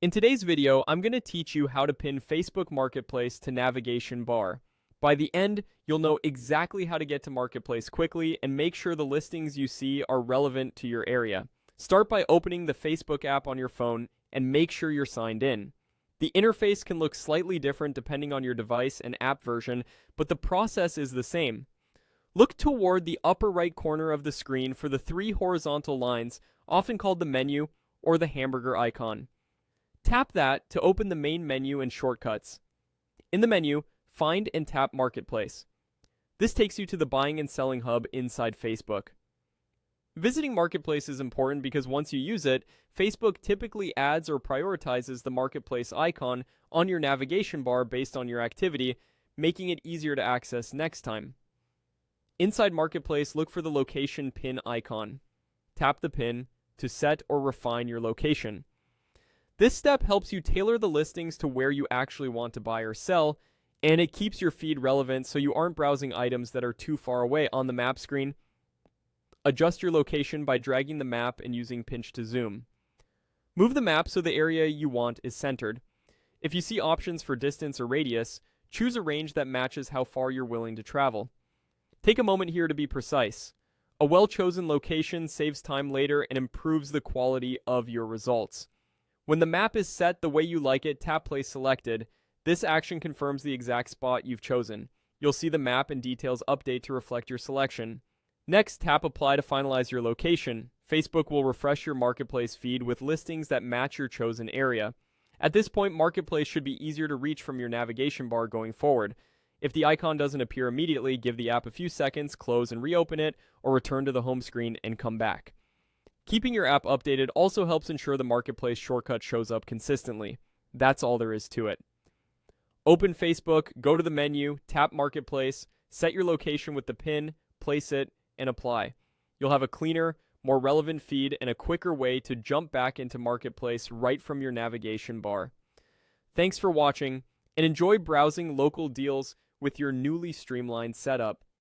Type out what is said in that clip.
In today's video, I'm going to teach you how to pin Facebook Marketplace to navigation bar. By the end, you'll know exactly how to get to Marketplace quickly and make sure the listings you see are relevant to your area. Start by opening the Facebook app on your phone and make sure you're signed in. The interface can look slightly different depending on your device and app version, but the process is the same. Look toward the upper right corner of the screen for the three horizontal lines, often called the menu or the hamburger icon. Tap that to open the main menu and shortcuts. In the menu, find and tap Marketplace. This takes you to the buying and selling hub inside Facebook. Visiting Marketplace is important because once you use it, Facebook typically adds or prioritizes the Marketplace icon on your navigation bar based on your activity, making it easier to access next time. Inside Marketplace, look for the location pin icon. Tap the pin to set or refine your location. This step helps you tailor the listings to where you actually want to buy or sell, and it keeps your feed relevant so you aren't browsing items that are too far away on the map screen. Adjust your location by dragging the map and using pinch to zoom. Move the map so the area you want is centered. If you see options for distance or radius, choose a range that matches how far you're willing to travel. Take a moment here to be precise. A well-chosen location saves time later and improves the quality of your results. When the map is set the way you like it, tap Place Selected. This action confirms the exact spot you've chosen. You'll see the map and details update to reflect your selection. Next, tap Apply to finalize your location. Facebook will refresh your Marketplace feed with listings that match your chosen area. At this point, Marketplace should be easier to reach from your navigation bar going forward. If the icon doesn't appear immediately, give the app a few seconds, close and reopen it, or return to the home screen and come back. Keeping your app updated also helps ensure the Marketplace shortcut shows up consistently. That's all there is to it. Open Facebook, go to the menu, tap Marketplace, set your location with the pin, place it, and apply. You'll have a cleaner, more relevant feed and a quicker way to jump back into Marketplace right from your navigation bar. Thanks for watching, and enjoy browsing local deals with your newly streamlined setup.